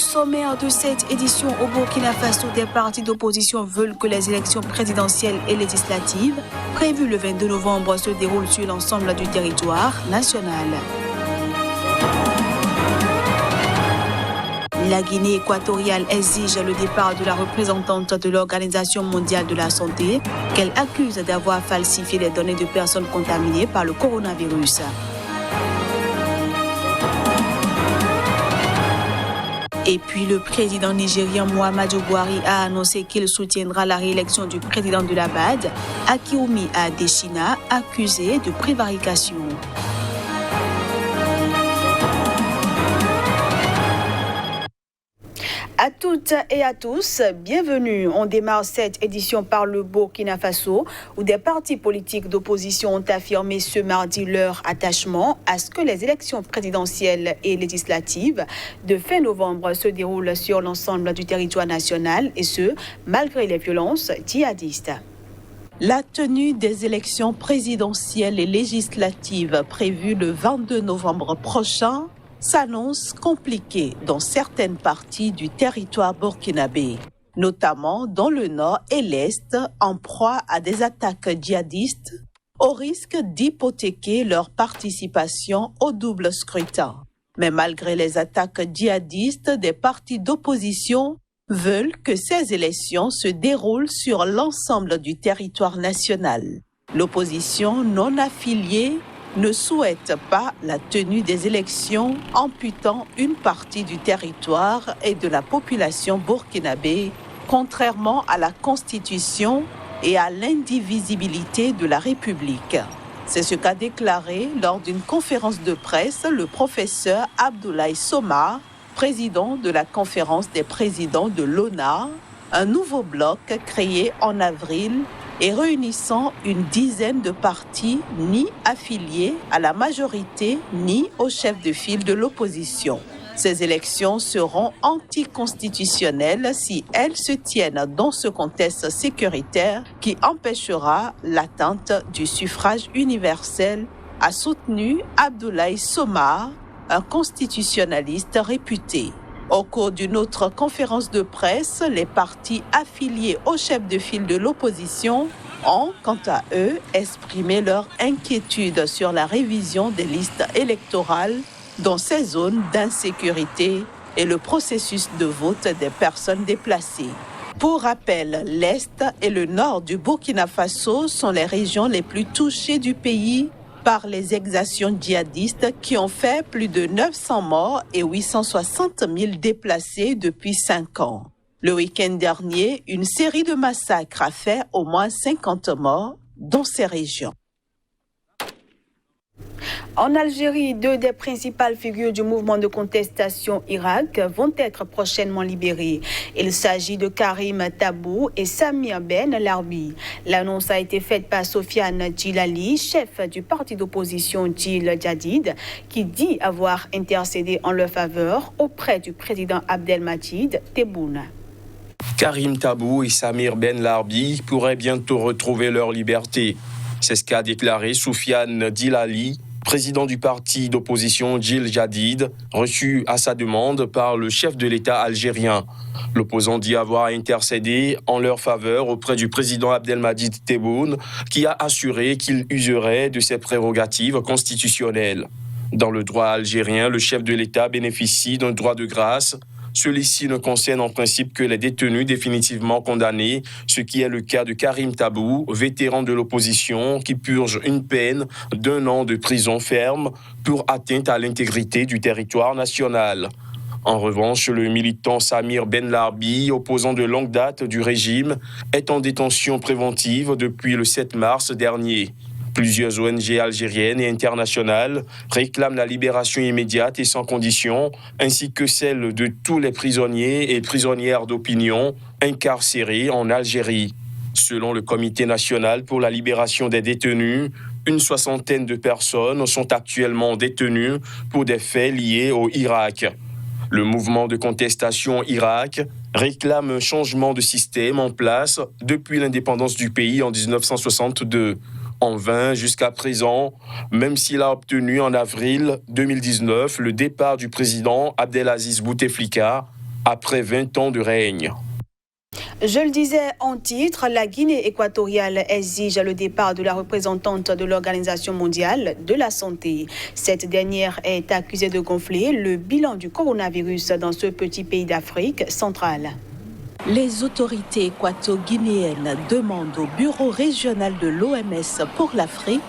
sommaire de cette édition, au Burkina Faso, des partis d'opposition veulent que les élections présidentielles et législatives, prévues le 22 novembre, se déroulent sur l'ensemble du territoire national. La Guinée équatoriale exige le départ de la représentante de l'Organisation mondiale de la santé, qu'elle accuse d'avoir falsifié les données de personnes contaminées par le coronavirus. Et puis le président nigérien Muhammadu Buhari a annoncé qu'il soutiendra la réélection du président de la BAD, Akiumi Adesina, accusé de prévarication. À toutes et à tous, bienvenue. On démarre cette édition par le Burkina Faso, où des partis politiques d'opposition ont affirmé ce mardi leur attachement à ce que les élections présidentielles et législatives de fin novembre se déroulent sur l'ensemble du territoire national, et ce, malgré les violences djihadistes. La tenue des élections présidentielles et législatives prévues le 22 novembre prochain s'annonce compliquée dans certaines parties du territoire burkinabé, notamment dans le nord et l'est, en proie à des attaques djihadistes, au risque d'hypothéquer leur participation au double scrutin. Mais malgré les attaques djihadistes, des partis d'opposition veulent que ces élections se déroulent sur l'ensemble du territoire national. L'opposition non affiliée ne souhaite pas la tenue des élections, amputant une partie du territoire et de la population burkinabé, contrairement à la Constitution et à l'indivisibilité de la République. C'est ce qu'a déclaré lors d'une conférence de presse le professeur Abdoulaye Somar, président de la conférence des présidents de l'ONA, un nouveau bloc créé en avril et réunissant une dizaine de partis ni affiliés à la majorité ni au chef de file de l'opposition. Ces élections seront anticonstitutionnelles si elles se tiennent dans ce contexte sécuritaire qui empêchera l'atteinte du suffrage universel, a soutenu Abdoulaye Somar, un constitutionnaliste réputé. Au cours d'une autre conférence de presse, les partis affiliés au chef de file de l'opposition ont, quant à eux, exprimé leur inquiétude sur la révision des listes électorales dans ces zones d'insécurité et le processus de vote des personnes déplacées. Pour rappel, l'Est et le Nord du Burkina Faso sont les régions les plus touchées du pays par les exactions djihadistes qui ont fait plus de 900 morts et 860 000 déplacés depuis 5 ans. Le week-end dernier, une série de massacres a fait au moins 50 morts dans ces régions. En Algérie, 2 des principales figures du mouvement de contestation Irak vont être prochainement libérées. Il s'agit de Karim Tabou et Samir Ben Larbi. L'annonce a été faite par Sofiane Djilali, chef du parti d'opposition Djil Jadid, qui dit avoir intercédé en leur faveur auprès du président Abdelmadjid Tebboune. Karim Tabou et Samir Ben Larbi pourraient bientôt retrouver leur liberté. C'est ce qu'a déclaré Sofiane Djilali, président du parti d'opposition Djil Jadid, reçu à sa demande par le chef de l'État algérien. L'opposant dit avoir intercédé en leur faveur auprès du président Abdelmadjid Tebboune, qui a assuré qu'il userait de ses prérogatives constitutionnelles. Dans le droit algérien, le chef de l'État bénéficie d'un droit de grâce. Celui-ci ne concerne en principe que les détenus définitivement condamnés, ce qui est le cas de Karim Tabou, vétéran de l'opposition, qui purge une peine d'1 an de prison ferme pour atteinte à l'intégrité du territoire national. En revanche, le militant Samir Ben Larbi, opposant de longue date du régime, est en détention préventive depuis le 7 mars dernier. Plusieurs ONG algériennes et internationales réclament la libération immédiate et sans condition, ainsi que celle de tous les prisonniers et prisonnières d'opinion incarcérés en Algérie. Selon le Comité national pour la libération des détenus, une 60aine de personnes sont actuellement détenues pour des faits liés au Irak. Le mouvement de contestation Irak réclame un changement de système en place depuis l'indépendance du pays en 1962. En vain jusqu'à présent, même s'il a obtenu en avril 2019 le départ du président Abdelaziz Bouteflika, après 20 ans de règne. Je le disais en titre, la Guinée équatoriale exige le départ de la représentante de l'Organisation mondiale de la santé. Cette dernière est accusée de gonfler le bilan du coronavirus dans ce petit pays d'Afrique centrale. Les autorités équato-guinéennes demandent au Bureau régional de l'OMS pour l'Afrique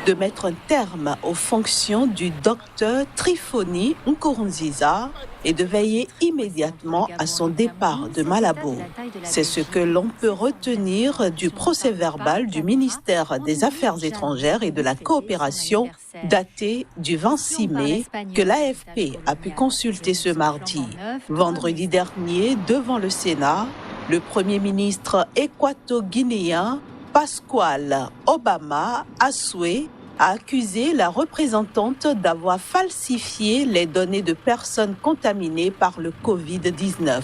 de mettre un terme aux fonctions du docteur Trifoni Nkurunziza et de veiller immédiatement à son départ de Malabo. C'est ce que l'on peut retenir du procès-verbal du ministère des Affaires étrangères et de la coopération daté du 26 mai que l'AFP a pu consulter ce mardi. Vendredi dernier, devant le Sénat, le Premier ministre équato-guinéen Pascual Obama Assoué a accusé la représentante d'avoir falsifié les données de personnes contaminées par le Covid-19.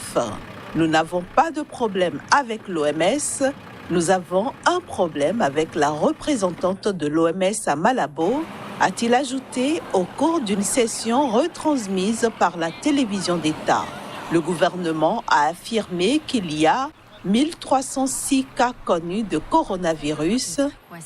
Nous n'avons pas de problème avec l'OMS, nous avons un problème avec la représentante de l'OMS à Malabo, a-t-il ajouté au cours d'une session retransmise par la télévision d'État. Le gouvernement a affirmé qu'il y a 1306 cas connus de coronavirus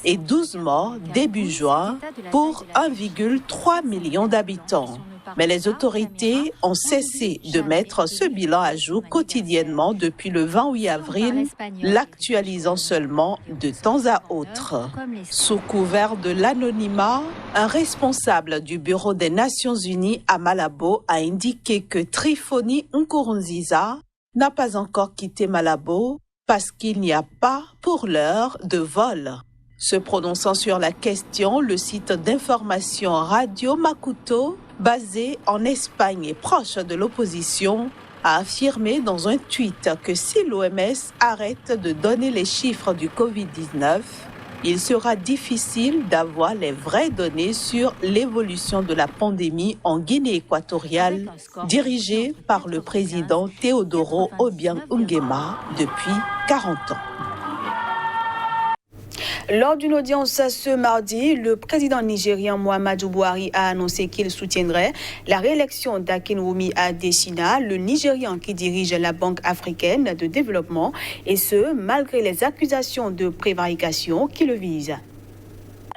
et 12 morts début juin pour 1,3 million d'habitants. Mais les autorités ont cessé de mettre ce bilan à jour quotidiennement depuis le 28 avril, l'actualisant seulement de temps à autre. Sous couvert de l'anonymat, un responsable du Bureau des Nations Unies à Malabo a indiqué que Trifoni Nkurunziza n'a pas encore quitté Malabo parce qu'il n'y a pas, pour l'heure, de vol. Se prononçant sur la question, le site d'information Radio Makuto, basé en Espagne et proche de l'opposition, a affirmé dans un tweet que si l'OMS arrête de donner les chiffres du Covid-19, il sera difficile d'avoir les vraies données sur l'évolution de la pandémie en Guinée équatoriale, dirigée par le président Teodoro Obiang Nguema depuis 40 ans. Lors d'une audience ce mardi, le président nigérien Muhammadu Buhari a annoncé qu'il soutiendrait la réélection d'Akinwumi Adesina, le Nigérian qui dirige la Banque africaine de développement, et ce, malgré les accusations de prévarication qui le visent.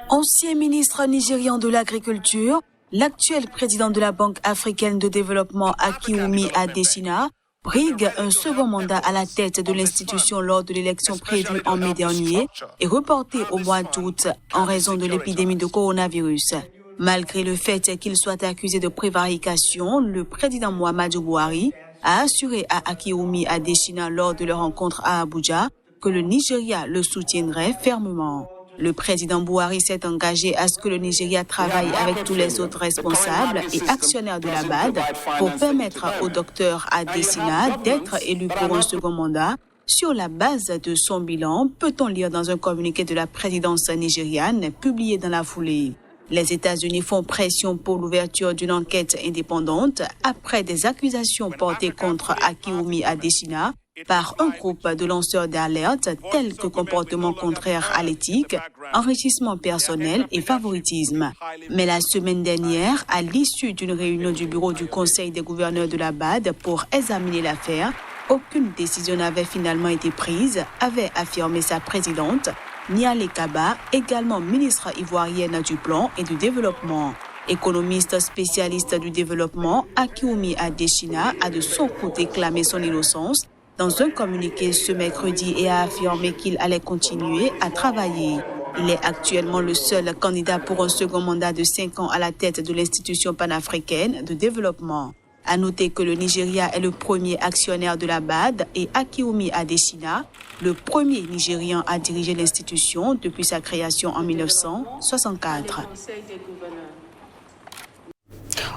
Ancien ministre nigérian de l'Agriculture, l'actuel président de la Banque africaine de développement Akinwumi Adesina brigue un second mandat à la tête de l'institution lors de l'élection prévue en mai dernier et reportée au mois d'août en raison de l'épidémie de coronavirus. Malgré le fait qu'il soit accusé de prévarication, le président Muhammadu Buhari a assuré à Akinwumi Adesina lors de leur rencontre à Abuja que le Nigeria le soutiendrait fermement. Le président Buhari s'est engagé à ce que le Nigeria travaille avec tous les autres responsables et actionnaires de la BAD pour permettre au docteur Adesina d'être élu pour un second mandat. Sur la base de son bilan, peut-on lire dans un communiqué de la présidence nigériane publié dans la foulée. Les États-Unis font pression pour l'ouverture d'une enquête indépendante après des accusations portées contre Akinwumi Adesina par un groupe de lanceurs d'alerte tels que comportement contraire à l'éthique, enrichissement personnel et favoritisme. Mais la semaine dernière, à l'issue d'une réunion du bureau du Conseil des gouverneurs de la BAD pour examiner l'affaire, aucune décision n'avait finalement été prise, avait affirmé sa présidente, Niale Kaba, également ministre ivoirienne du Plan et du Développement. Économiste spécialiste du développement, Akinwumi Adesina a de son côté clamé son innocence dans un communiqué ce mercredi et a affirmé qu'il allait continuer à travailler. Il est actuellement le seul candidat pour un second mandat de 5 ans à la tête de l'institution panafricaine de développement. À noter que le Nigeria est le premier actionnaire de la BAD et Akinwumi Adesina, le premier Nigérian à diriger l'institution depuis sa création en 1964.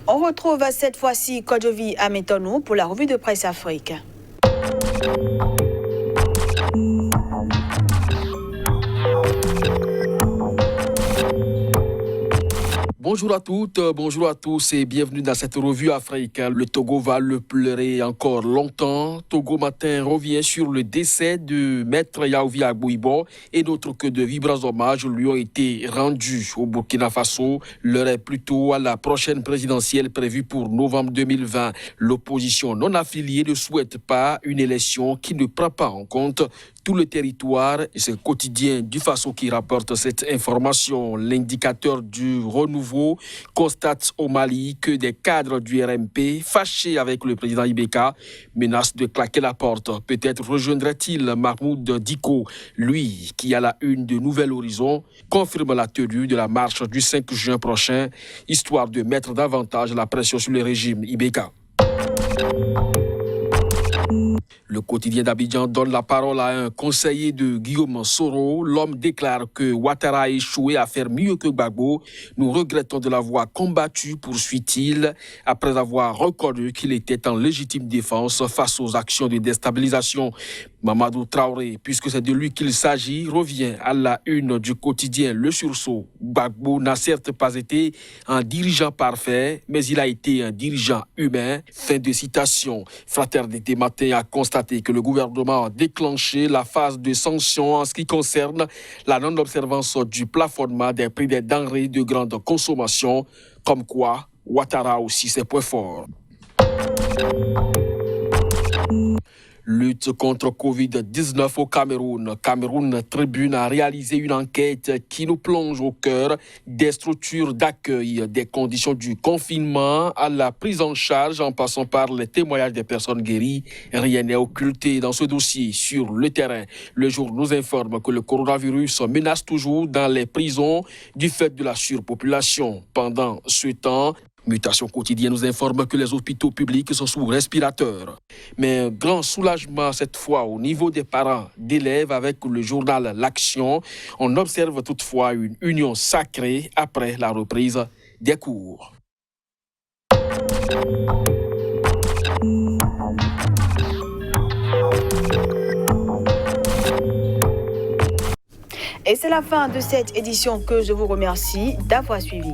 On retrouve cette fois-ci Kodjovi Ametonou pour la revue de presse Afrique. Bonjour. Bonjour à toutes, bonjour à tous et bienvenue dans cette revue Afrique. Le Togo va le pleurer encore longtemps. Togo Matin revient sur le décès de Maître Yaovi Agbouibo et d'autres que de vibrants hommages lui ont été rendus au Burkina Faso. L'heure est plutôt à la prochaine présidentielle prévue pour novembre 2020. L'opposition non affiliée ne souhaite pas une élection qui ne prend pas en compte tout le territoire et c'est le quotidien du Faso qui rapporte cette information. L'indicateur du renouveau constate au Mali que des cadres du RMP, fâchés avec le président Ibeka, menacent de claquer la porte. Peut-être rejoindrait-il Mahmoud Diko, lui qui a la une de Nouvel Horizon, confirme la tenue de la marche du 5 juin prochain, histoire de mettre davantage la pression sur le régime Ibeka. Le quotidien d'Abidjan donne la parole à un conseiller de Guillaume Soro. L'homme déclare que Ouattara a échoué à faire mieux que Gbagbo. Nous regrettons de l'avoir combattu, poursuit-il, après avoir reconnu qu'il était en légitime défense face aux actions de déstabilisation. Mamadou Traoré, puisque c'est de lui qu'il s'agit, revient à la une du quotidien Le Sursaut. Gbagbo n'a certes pas été un dirigeant parfait, mais il a été un dirigeant humain. Fin de citation. Fraternité Matin a constaté que le gouvernement a déclenché la phase de sanctions en ce qui concerne la non-observance du plafonnement des prix des denrées de grande consommation, comme quoi Ouattara a aussi ses points forts. Lutte contre Covid-19 au Cameroun. Cameroun Tribune a réalisé une enquête qui nous plonge au cœur des structures d'accueil, des conditions du confinement à la prise en charge en passant par les témoignages des personnes guéries. Rien n'est occulté dans ce dossier. Sur le terrain, Le Jour nous informe que le coronavirus menace toujours dans les prisons du fait de la surpopulation. Pendant ce temps, Mutation quotidienne nous informe que les hôpitaux publics sont sous respirateur. Mais un grand soulagement cette fois au niveau des parents d'élèves avec le journal L'Action. On observe toutefois une union sacrée après la reprise des cours. Et c'est la fin de cette édition que je vous remercie d'avoir suivi.